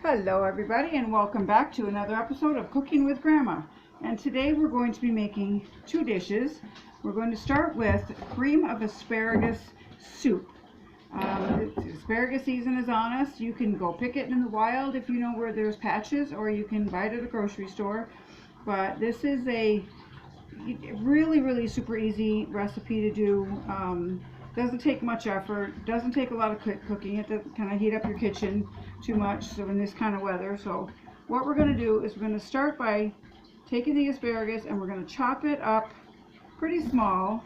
Hello everybody, and welcome back to another episode of Cooking with Grandma. And today we're going to be making two dishes. We're going to start with cream of asparagus soup. Asparagus season is on us. You can go pick it in the wild if you know where there's patches, or you can buy it at a grocery store. But this is a really super easy recipe to do. Doesn't take much effort, doesn't take a lot of cooking. It doesn't kind of heat up your kitchen too much, so in this kind of weather. So what we're going to do is we're going to start by taking the asparagus and we're going to chop it up pretty small.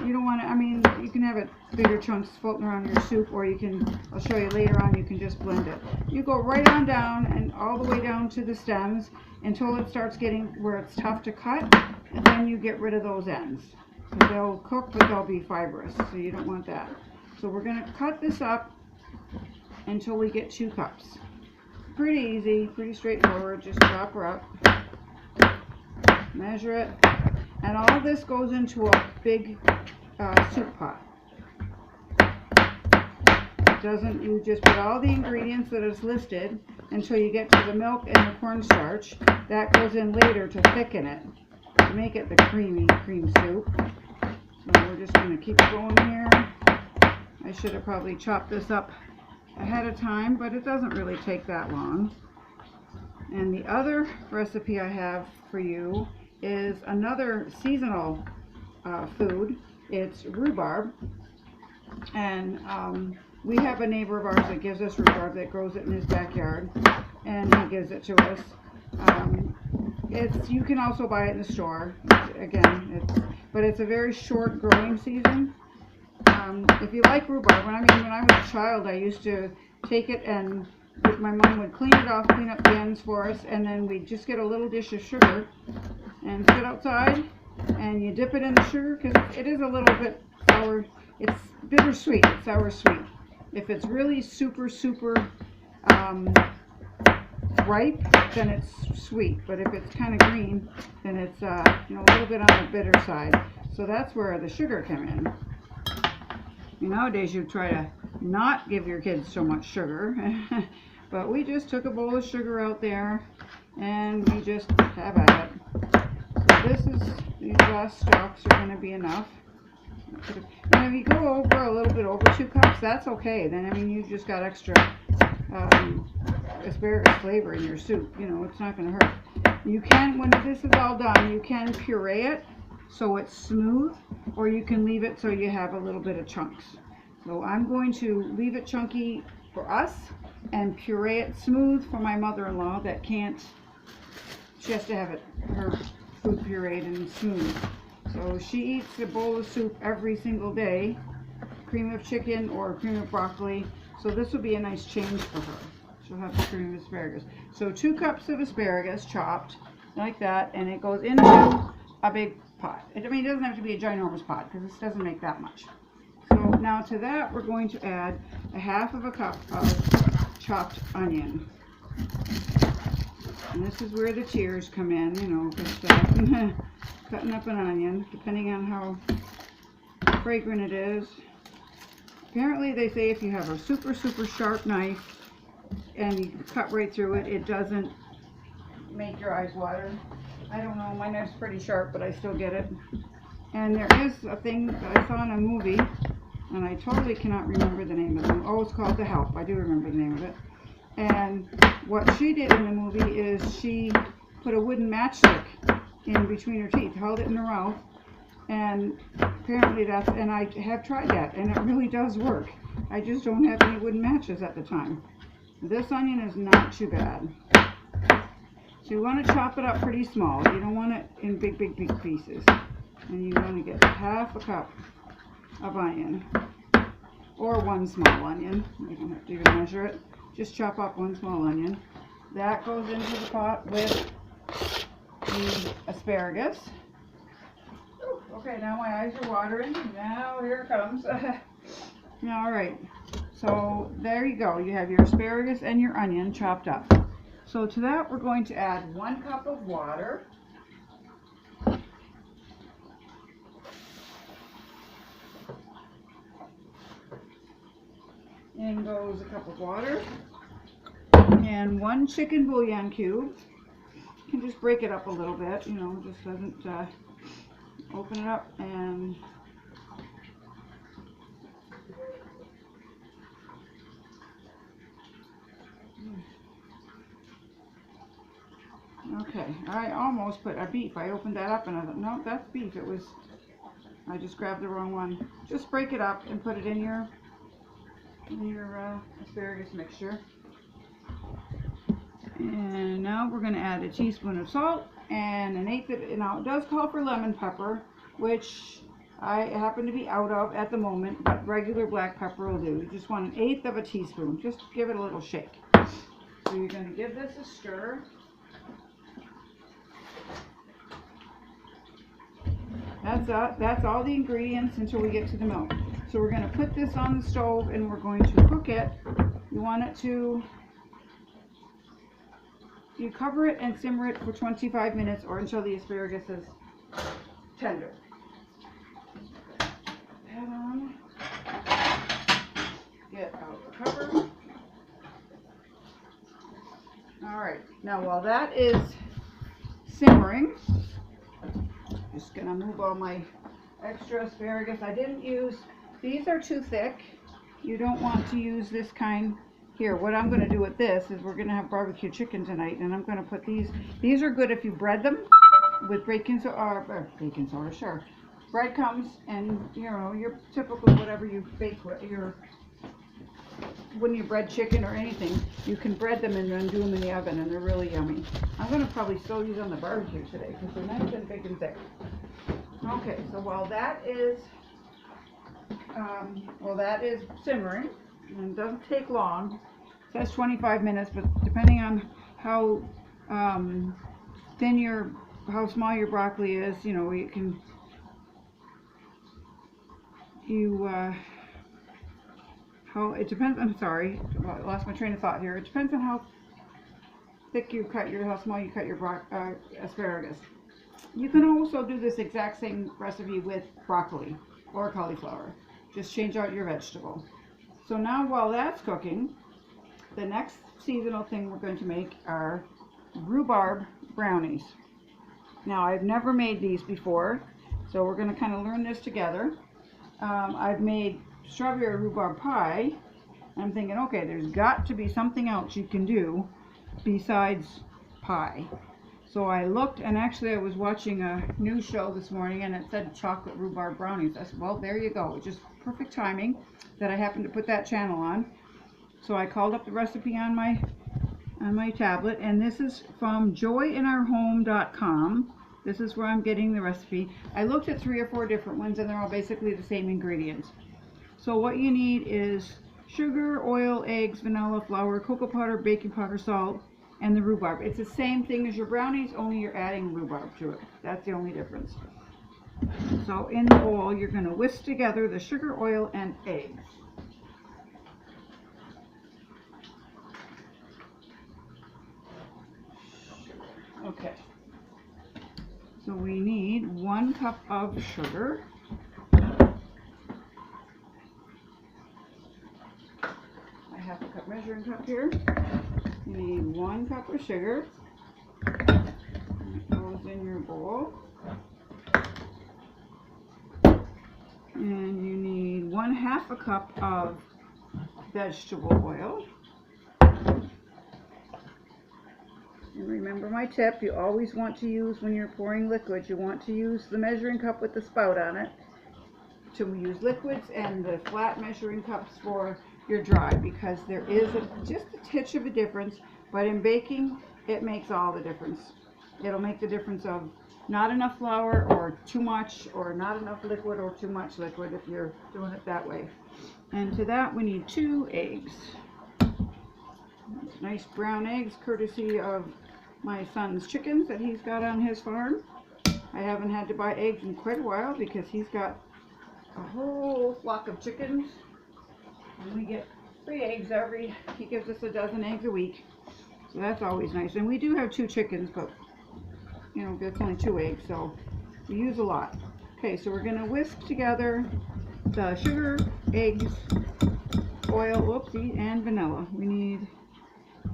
You don't want to, you can have it bigger chunks floating around your soup, or you can, I'll show you later on, you can just blend it. You go right on down and all the way down to the stems until it starts getting where it's tough to cut, and then you get rid of those ends. They'll cook, but they'll be fibrous, so you don't want that. So we're going to cut this up until we get 2 cups. Pretty easy, pretty straightforward. Just chop her up, measure it, and all of this goes into a big soup pot. You just put all the ingredients that is listed until you get to the milk and the cornstarch. That goes in later to thicken it, to make it the cream soup. So we're just going to keep going here. I should have probably chopped this up ahead of time, but it doesn't really take that long. And the other recipe I have for you is another seasonal food. It's rhubarb. And we have a neighbor of ours that gives us rhubarb, that grows it in his backyard, and he gives it to us. You can also buy it in the store. But it's a very short growing season. If you like rhubarb, when I was a child, I used to take it and my mom would clean it off, clean up the ends for us, and then we'd just get a little dish of sugar and sit outside, and you dip it in the sugar, because it is a little bit sour. It's bittersweet, it's sour sweet. If it's really super ripe, then it's sweet, but if it's kind of green, then it's a little bit on the bitter side. So that's where the sugar came in. Nowadays you try to not give your kids so much sugar, but we just took a bowl of sugar out there and we just have at it. So these last stalks are going to be enough. And if you go over a little bit over 2 cups, that's okay. Then you've just got extra asparagus flavor in your soup. It's not going to hurt. You can, when this is all done, you can puree it so it's smooth, or you can leave it so you have a little bit of chunks. So I'm going to leave it chunky for us and puree it smooth for my mother-in-law that can't. She has to have her food pureed and smooth. So she eats a bowl of soup every single day, cream of chicken or cream of broccoli. So this will be a nice change for her. She'll have the cream of asparagus. So 2 cups of asparagus chopped like that, and it goes into a big pot. It doesn't have to be a ginormous pot, because this doesn't make that much. So now to that we're going to add a 1/2 cup of chopped onion. And this is where the tears come in, just cutting up an onion, depending on how fragrant it is. Apparently they say if you have a super sharp knife and you cut right through it, it doesn't make your eyes water. I don't know, my knife's pretty sharp, but I still get it. And there is a thing that I saw in a movie, and I totally cannot remember the name of it. Oh, it's called The Help. I do remember the name of it. And what she did in the movie is she put a wooden matchstick in between her teeth, held it in her mouth, and apparently and I have tried that, and it really does work. I just don't have any wooden matches at the time. This onion is not too bad. So you want to chop it up pretty small. You don't want it in big pieces. And you want to get 1/2 cup of onion, or 1 small onion. You don't have to even measure it. Just chop up 1 small onion. That goes into the pot with the asparagus. Okay, now my eyes are watering. Now here it comes. Alright, so there you go. You have your asparagus and your onion chopped up. So to that we're going to add 1 cup of water. In goes a cup of water. and 1 chicken bouillon cube. You can just break it up a little bit, you know, just doesn't open it up and okay, I almost put a beef. I opened that up and I thought, no, that's beef. It was, I just grabbed the wrong one. Just break it up and put it in your asparagus mixture. And now we're going to add a teaspoon of salt and an eighth of, now it does call for lemon pepper, which I happen to be out of at the moment, but regular black pepper will do. You just want 1/8 of a teaspoon. Just give it a little shake. So you're going to give this a stir. That's all the ingredients until we get to the milk. So we're going to put this on the stove and we're going to cook it. You want it to, you cover it and simmer it for 25 minutes or until the asparagus is tender. That on. Get out the cover. Alright, now while that is simmering, just gonna move all my extra asparagus. I didn't use, these are too thick. You don't want to use this kind. Here, what I'm gonna do with this is we're gonna have barbecue chicken tonight, and I'm gonna put these are good if you bread them with baking soda, sure. Breadcrumbs and, you know, your typical whatever you bake with, when you bread chicken or anything, you can bread them and then do them in the oven, and they're really yummy. I'm going to probably still use on the barbecue today because they're nice and big and thick. Okay, so while that is simmering, and it doesn't take long, it says 25 minutes, but depending on how how small your broccoli is, you know, you can, how it depends. I'm sorry, I lost my train of thought here. It depends on how thick you cut how small you cut your asparagus. You can also do this exact same recipe with broccoli or cauliflower. Just change out your vegetable. So now while that's cooking, the next seasonal thing we're going to make are rhubarb brownies. Now I've never made these before, so we're going to kind of learn this together. I've made strawberry rhubarb pie. I'm thinking, okay, there's got to be something else you can do besides pie. So I looked, and actually I was watching a news show this morning and it said chocolate rhubarb brownies. I said, well, there you go. Just perfect timing that I happened to put that channel on. So I called up the recipe on my tablet, and this is from joyinourhome.com. This is where I'm getting the recipe. I looked at 3 or 4 different ones, and they're all basically the same ingredients. So what you need is sugar, oil, eggs, vanilla, flour, cocoa powder, baking powder, salt, and the rhubarb. It's the same thing as your brownies, only you're adding rhubarb to it. That's the only difference. So in the bowl, you're going to whisk together the sugar, oil, and eggs. Okay. So we need 1 cup of sugar. I have a cup measuring cup here. You need 1 cup of sugar. It goes in your bowl. And you need 1/2 a cup of vegetable oil. And remember my tip, you always want to use, when you're pouring liquids, you want to use the measuring cup with the spout on it to use liquids, and the flat measuring cups for your dry, because there is just a titch of a difference, but in baking it makes all the difference. It'll make the difference of not enough flour or too much, or not enough liquid or too much liquid if you're doing it that way. And to that we need 2 eggs. Nice brown eggs, courtesy of my son's chickens that he's got on his farm. I haven't had to buy eggs in quite a while because he's got a whole flock of chickens, and we get 3 eggs he gives us a dozen eggs a week, so that's always nice. And we do have 2 chickens, but you know, that's only 2 eggs, so we use a lot. Okay, so we're going to whisk together the sugar, eggs, oil, whoopsie, and vanilla. We need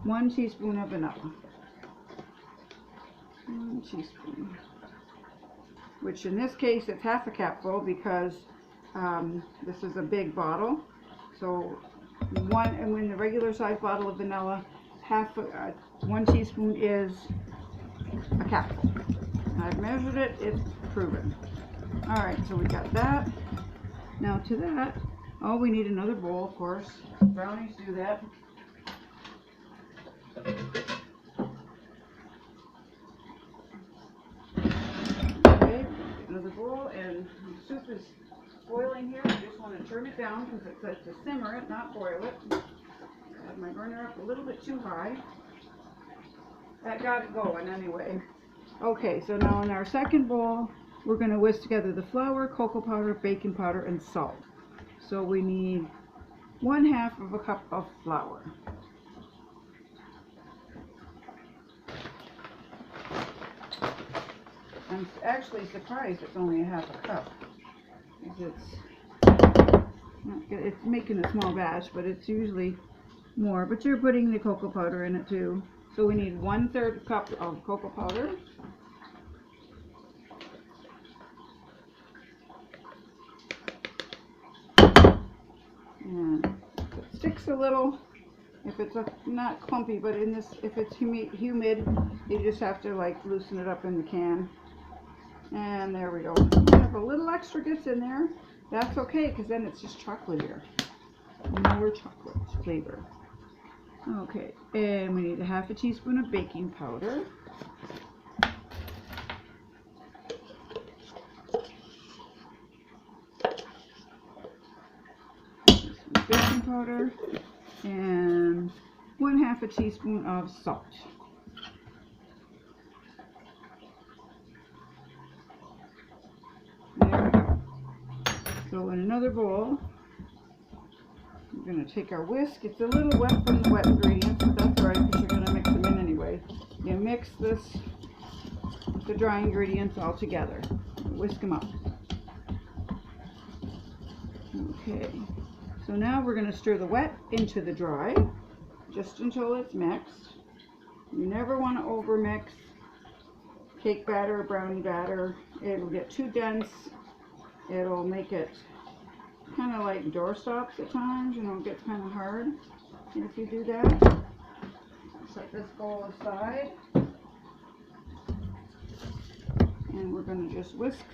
1 teaspoon of vanilla. 1 teaspoon. Which in this case it's half a cupful because this is a big bottle. So and when the regular size bottle of vanilla, 1 teaspoon is a cupful. I've measured it, it's proven. Alright, so we got that. Now to that, we need another bowl, of course. Brownies do that. Okay, another bowl, and the soup is boiling here. I just want to turn it down because it says to simmer it, not boil it. I had my burner up a little bit too high. That got it going anyway. Okay, so now in our second bowl, we're going to whisk together the flour, cocoa powder, baking powder, and salt. So we need 1/2 of a cup of flour. I'm actually surprised it's only 1/2 cup. It's making a small batch, but it's usually more. But you're putting the cocoa powder in it too. So we need 1/3 cup of cocoa powder. And it sticks a little if it's not clumpy, but if it's humid, you just have to like loosen it up in the can. And there we go. If a little extra gets in there, that's okay, because then it's just chocolatier. More chocolate flavor. Okay, and we need 1/2 teaspoon of baking powder. Baking powder. And 1/2 teaspoon of salt. There we go. So in another bowl, we're going to take our whisk. It's a little wet from the wet ingredients, but that's right because you're going to mix them in anyway. You mix the dry ingredients all together. Whisk them up. Okay. So now we're going to stir the wet into the dry, just until it's mixed. You never want to over mix cake batter or brownie batter. It'll get too dense. It'll make it kind of like doorstops at times. You know, it gets kind of hard if you do that. Set this bowl aside. And we're going to just whisk.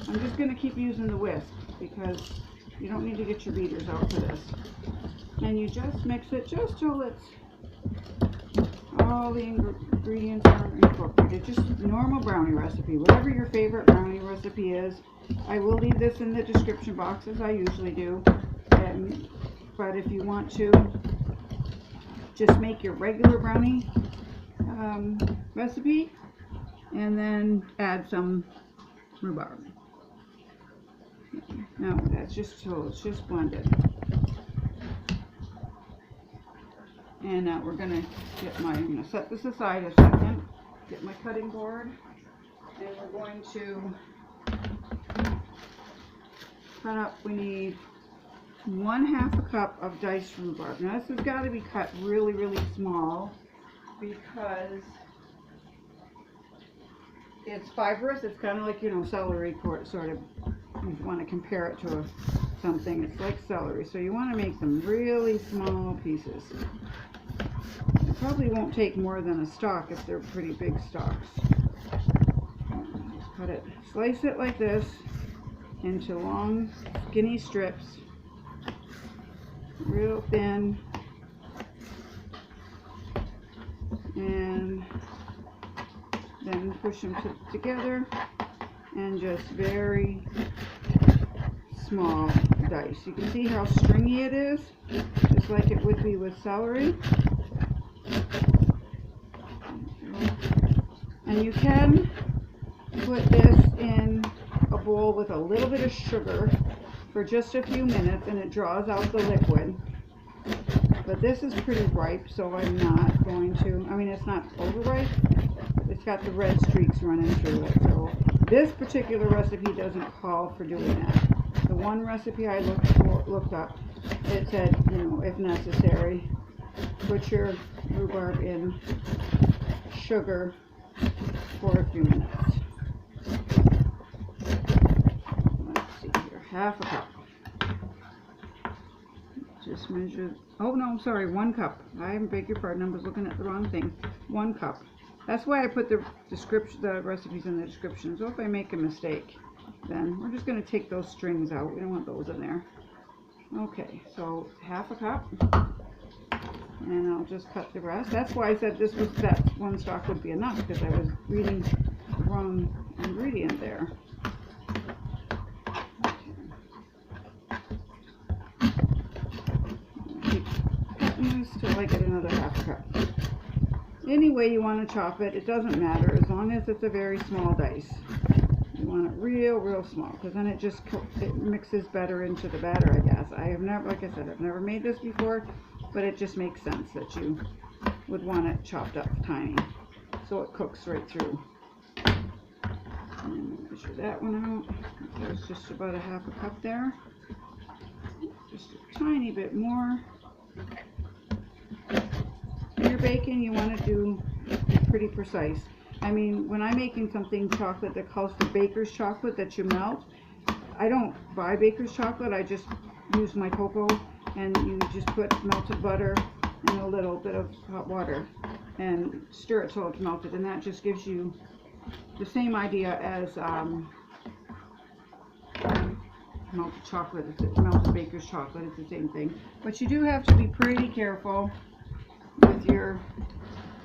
I'm just going to keep using the whisk because you don't need to get your beaters out for this. And you just mix it just till it's all the ingredients are incorporated. Just normal brownie recipe. Whatever your favorite brownie recipe is. I will leave this in the description box as I usually do. But if you want to just make your regular brownie recipe and then add some rhubarb. No, that's just so it's just blended. And now we're gonna I'm gonna set this aside a second, get my cutting board, and we're going to cut up. We need 1/2 cup of diced rhubarb. Now this has got to be cut really, really small because it's fibrous. It's kind of like, you know, celery sort of. You want to compare it to something. It's like celery, so you want to make them really small pieces. It probably won't take more than a stalk if they're pretty big stalks. Just slice it like this into long, skinny strips, real thin, and then push them together, and just very small dice. You can see how stringy it is, just like it would be with celery. And you can put this in a bowl with a little bit of sugar for just a few minutes, and it draws out the liquid. But this is pretty ripe, so I'm not going to, I mean, it's not overripe. It's got the red streaks running through it. So this particular recipe doesn't call for doing that. The one recipe I looked up, it said, you know, if necessary. put your rhubarb in sugar for a few minutes. Let's see here, half a cup. Just measure, oh no, I'm sorry, 1 cup. I beg your pardon, I was looking at the wrong thing. 1 cup. That's why I put the recipes in the description. So if I make a mistake, then we're just going to take those strings out. We don't want those in there. Okay, so half a cup. And I'll just cut the rest. That's why I said that 1 stalk would be enough, because I was reading the wrong ingredient there. Till I get another half a cup. Any way you want to chop it, it doesn't matter, as long as it's a very small dice. You want it real small, because then it mixes better into the batter, I guess. I have never, like I said, I've never made this before, but it just makes sense that you would want it chopped up tiny, so it cooks right through. And measure that one out. There's just about a half a cup there. Just a tiny bit more. Your baking, you want to do pretty precise. I mean, when I'm making something chocolate that calls for baker's chocolate that you melt, I don't buy baker's chocolate. I just use my cocoa, and you just put melted butter and a little bit of hot water and stir it till it's melted, and that just gives you the same idea as melted chocolate. It's melted baker's chocolate. It's the same thing, but you do have to be pretty careful with your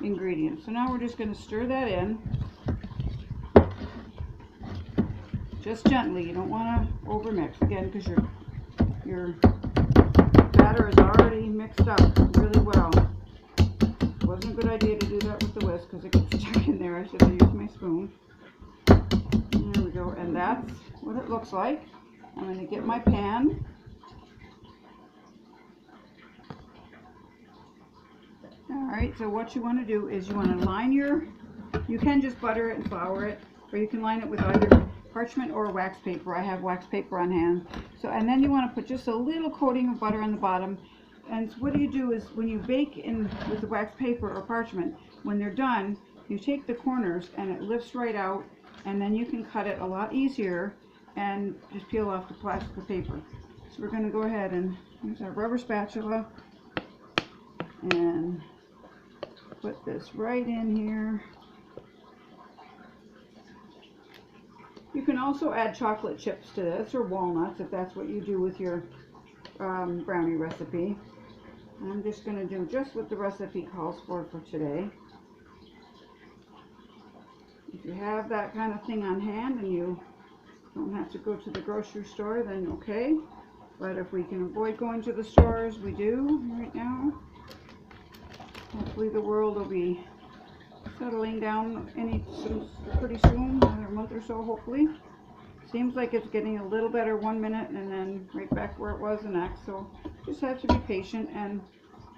ingredients. So now we're just going to stir that in, just gently. You don't want to overmix again, because your batter is already mixed up really well. It wasn't a good idea to do that with the whisk, because it gets stuck in there. I should have used my spoon. There we go, and that's what it looks like. I'm going to get my pan. Alright, so what you want to do is you want to line you can just butter it and flour it, or you can line it with either parchment or wax paper. I have wax paper on hand. So, and then you want to put just a little coating of butter on the bottom. And what you do is, when you bake in with the wax paper or parchment, when they're done, you take the corners and it lifts right out, and then you can cut it a lot easier and just peel off the plastic paper. So we're going to go ahead and use our rubber spatula and put this right in here. You can also add chocolate chips to this, or walnuts, if that's what you do with your brownie recipe. I'm just going to do just what the recipe calls for today. If you have that kind of thing on hand and you don't have to go to the grocery store, then okay. But if we can avoid going to the stores, we do right now. Hopefully the world will be settling down pretty soon, another month or so, hopefully. Seems like it's getting a little better 1 minute and then right back where it was the next. So just have to be patient and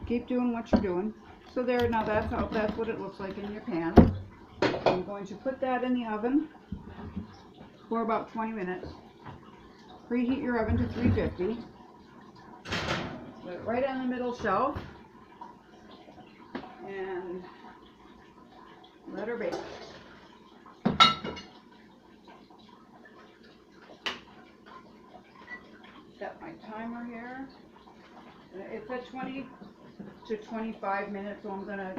keep doing what you're doing. So there, now that's what it looks like in your pan. I'm going to put that in the oven for about 20 minutes. Preheat your oven to 350. Put it right on the middle shelf and let her bake. Set my timer here. It's at 20 to 25 minutes, so I'm going to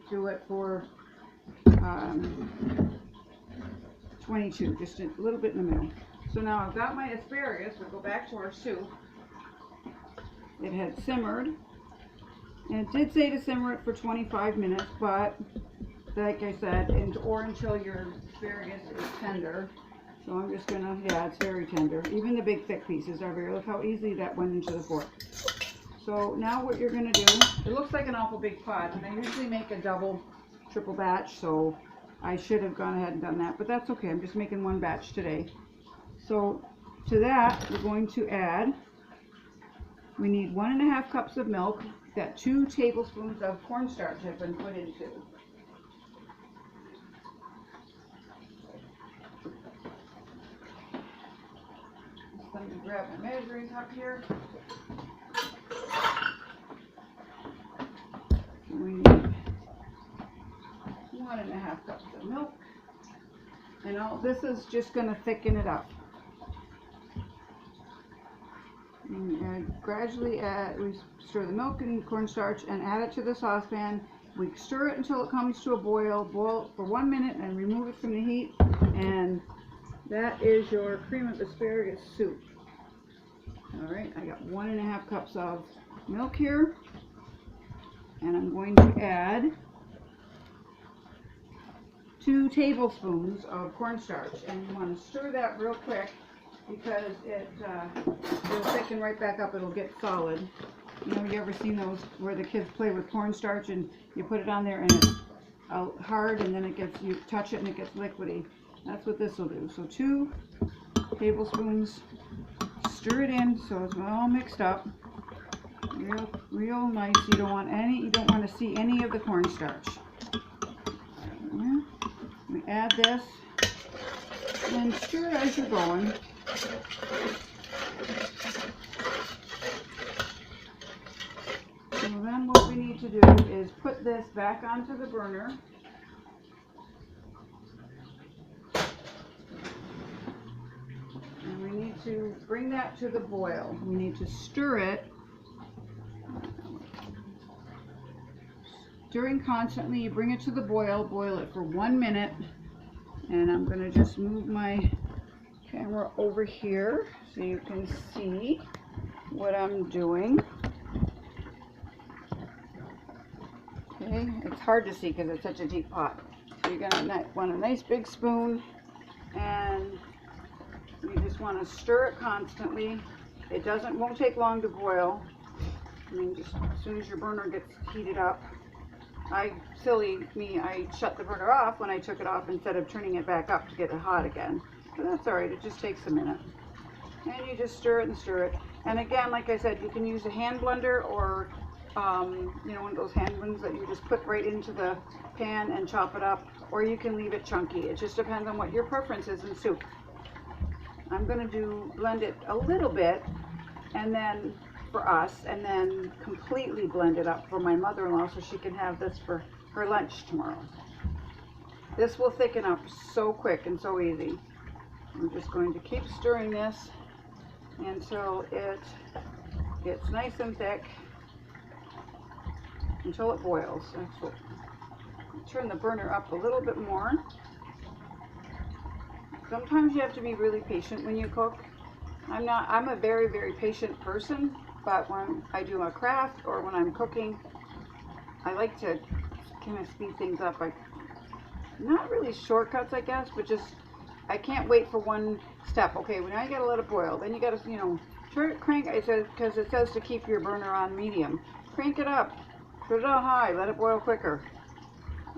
do it for 22, just a little bit in the middle. So now I've got my asparagus. We'll go back to our soup. It had simmered, and it did say to simmer it for 25 minutes, but like I said, or until your asparagus is tender. So I'm just gonna, yeah, it's very tender. Even the big thick pieces are very, look how easy that went into the fork. So now what you're gonna do, it looks like an awful big pot, and I usually make a double, triple batch, so I should have gone ahead and done that, but that's okay. I'm just making one batch today. So to that, we're going to add, we need 1.5 cups of milk that 2 tablespoons of cornstarch have been put into. Let me grab my measuring cup here. 1.5 cups of milk. And all this is just going to thicken it up. And gradually we stir the milk and cornstarch and add it to the saucepan. We stir it until it comes to a boil. Boil for 1 minute and remove it from the heat. And that is your cream of asparagus soup. All right, I got 1.5 cups of milk here. And I'm going to add 2 tablespoons of cornstarch. And you want to stir that real quick because it'll thicken right back up. It'll get solid. You know, you ever seen those where the kids play with cornstarch and you put it on there and it's hard and then it gets, you touch it and it gets liquidy. That's what this will do. So 2 tablespoons, stir it in so it's all mixed up. Real nice. You don't want to see any of the cornstarch. We add this and stir it as you're going. So then what we need to do is put this back onto the burner. And we need to bring that to the boil. We need to stir it. Stirring constantly, you bring it to the boil it for 1 minute. And I'm going to just move my camera over here so you can see what I'm doing. Okay, it's hard to see because it's such a deep pot. So you're going to want a nice big spoon and you just want to stir it constantly. It won't take long to boil. I mean, just as soon as your burner gets heated up. Silly me, I shut the burner off when I took it off instead of turning it back up to get it hot again. But that's alright, it just takes a minute. And you just stir it and stir it. And again, like I said, you can use a hand blender or, you know, one of those hand blends that you just put right into the pan and chop it up. Or you can leave it chunky. It just depends on what your preference is in soup. I'm going to blend it a little bit and then for us, and then completely blend it up for my mother-in-law so she can have this for her lunch tomorrow. This will thicken up so quick and so easy. I'm just going to keep stirring this until it gets nice and thick, until it boils. Turn the burner up a little bit more. Sometimes you have to be really patient when you cook. I'm a very, very patient person. But when I do a craft or when I'm cooking, I like to kind of speed things up. Not really shortcuts, I guess, but just, I can't wait for one step. Okay, well, now you gotta let it boil. Then you gotta, you know, crank it, because it says to keep your burner on medium. Crank it up, put it on high, let it boil quicker.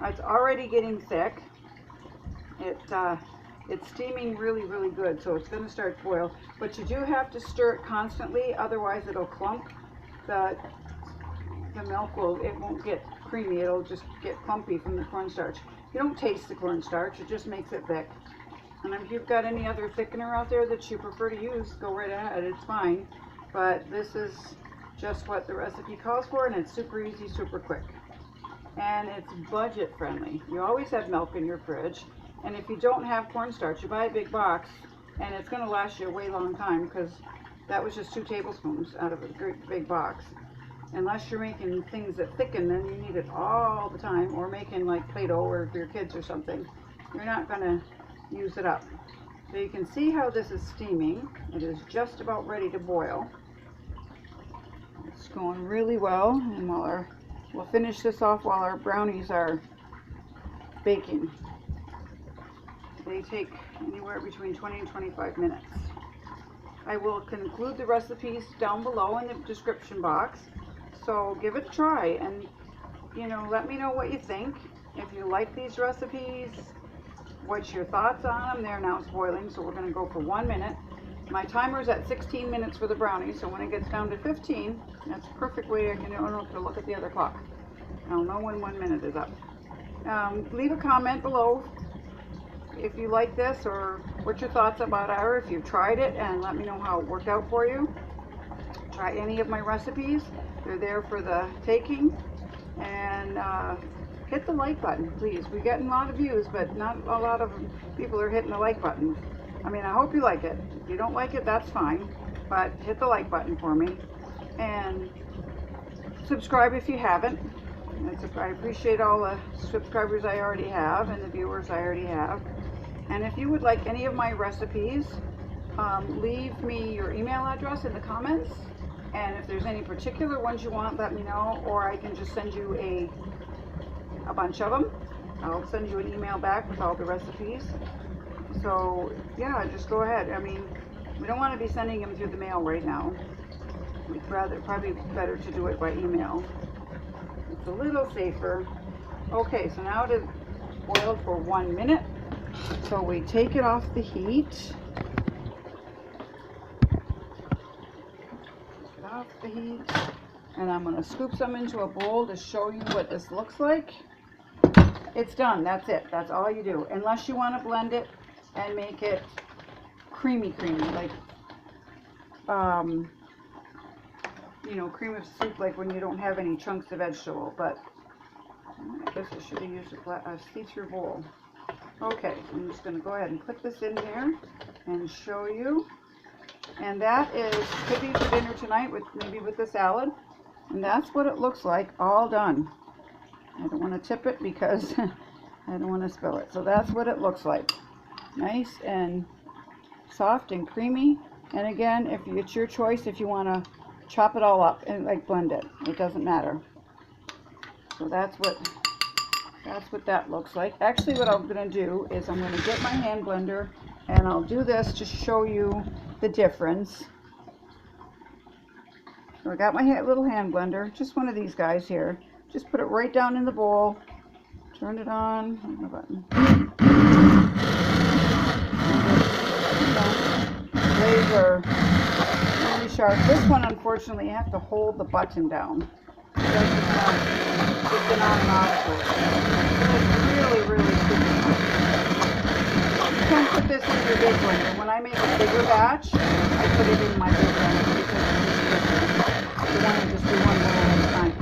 It's already getting thick. It's steaming really, really good, so it's going to start to boil. But you do have to stir it constantly, otherwise it'll clump. The milk it won't get creamy, it'll just get clumpy from the cornstarch. You don't taste the cornstarch, it just makes it thick. And if you've got any other thickener out there that you prefer to use, go right ahead, it's fine. But this is just what the recipe calls for, and it's super easy, super quick. And it's budget friendly. You always have milk in your fridge. And if you don't have cornstarch, you buy a big box, and it's going to last you a way long time because that was just 2 tablespoons out of a great big box. Unless you're making things that thicken, then you need it all the time, or making like Play-Doh or for your kids or something. You're not going to use it up. So you can see how this is steaming. It is just about ready to boil. It's going really well, and we'll finish this off while our brownies are baking. They take anywhere between 20 and 25 minutes. I will include the recipes down below in the description box. So give it a try and, you know, let me know what you think. If you like these recipes, what's your thoughts on them? They're now boiling, so we're going to go for 1 minute. My timer is at 16 minutes for the brownies, so when it gets down to 15, that's a perfect way I can look at the other clock. I'll know when 1 minute is up. Leave a comment below if you like this or what your thoughts about it are, if you've tried it, and let me know how it worked out for you. Try any of my recipes. They're there for the taking. And hit the like button, please. We're getting a lot of views, but not a lot of people are hitting the like button. I mean, I hope you like it. If you don't like it, that's fine, but hit the like button for me. And subscribe if you haven't. I appreciate all the subscribers I already have and the viewers I already have. And if you would like any of my recipes, leave me your email address in the comments. And if there's any particular ones you want, let me know, or I can just send you a bunch of them. I'll send you an email back with all the recipes. So yeah, just go ahead. I mean, we don't want to be sending them through the mail right now. We'd rather, probably better to do it by email. It's a little safer. Okay, so now it is boiled for 1 minute. So we take it off the heat. Take it off the heat. And I'm going to scoop some into a bowl to show you what this looks like. It's done. That's it. That's all you do. Unless you want to blend it and make it creamy, like, you know, cream of soup, like when you don't have any chunks of vegetable. But I guess I should have used a see-through bowl. Okay, I'm just going to go ahead and put this in here and show you. And that could be for dinner tonight, maybe with the salad. And that's what it looks like, all done. I don't want to tip it because I don't want to spill it. So that's what it looks like. Nice and soft and creamy. And again, it's your choice if you want to chop it all up and like blend it. It doesn't matter. So that's what that looks like. Actually, what I'm going to do is I'm going to get my hand blender and I'll do this to show you the difference. So I got my little hand blender, just one of these guys here. Just put it right down in the bowl. Turn it on. Where's my button? Blades are really sharp. This one, unfortunately, you have to hold the button down. It's an on and off switch. It's really super. You can put this in your big blender. When I make a bigger batch, I put it in my big blender because it's quicker. You want to just do one bowl at a time.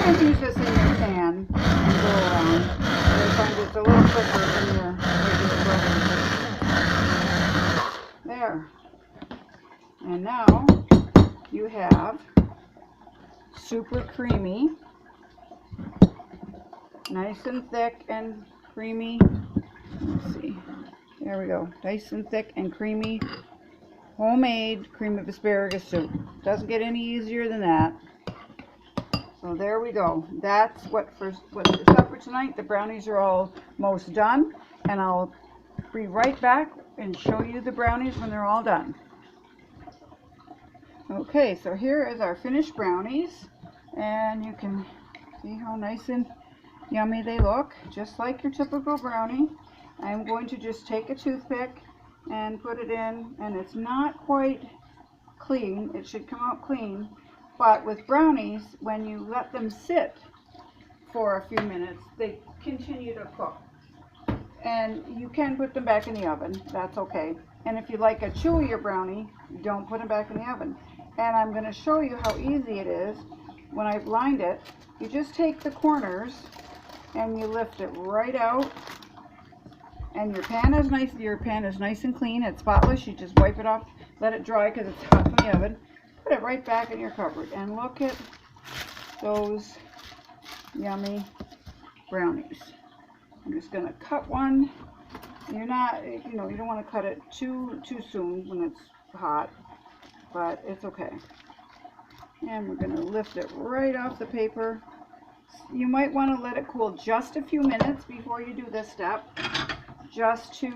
You can use this in your pan and go around. But I find it's a little quicker than your regular blender. There. And now you have super creamy, nice and thick and creamy. Let's see. There we go. Nice and thick and creamy homemade cream of asparagus soup. Doesn't get any easier than that. So there we go. That's what for supper tonight. The brownies are almost done, and I'll be right back and show you the brownies when they're all done. Okay, so here is our finished brownies, and you can see how nice and yummy they look, just like your typical brownie. I'm going to just take a toothpick and put it in, and it's not quite clean. It should come out clean, but with brownies, when you let them sit for a few minutes, they continue to cook. And you can put them back in the oven. That's okay. And if you like a chewier brownie, don't put them back in the oven. And I'm going to show you how easy it is. When I've lined it, you just take the corners and you lift it right out. And your pan is nice and clean. It's spotless. You just wipe it off, let it dry because it's hot from the oven. Put it right back in your cupboard. And look at those yummy brownies. I'm just going to cut one. You're not, you don't want to cut it too soon when it's hot, but it's okay. And we're going to lift it right off the paper. You might want to let it cool just a few minutes before you do this step, just to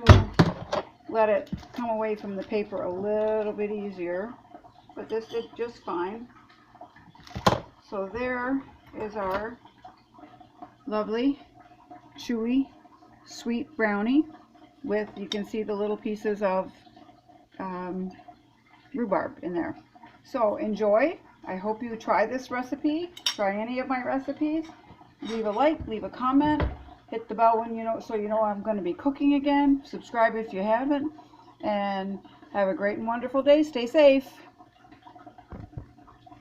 let it come away from the paper a little bit easier. But this did just fine. So there is our lovely, chewy, sweet brownie with, you can see the little pieces of rhubarb in there. So enjoy. I hope you try this recipe. Try any of my recipes. Leave a like, leave a comment, hit the bell when so you know I'm going to be cooking again. Subscribe if you haven't, and have a great and wonderful day. Stay safe.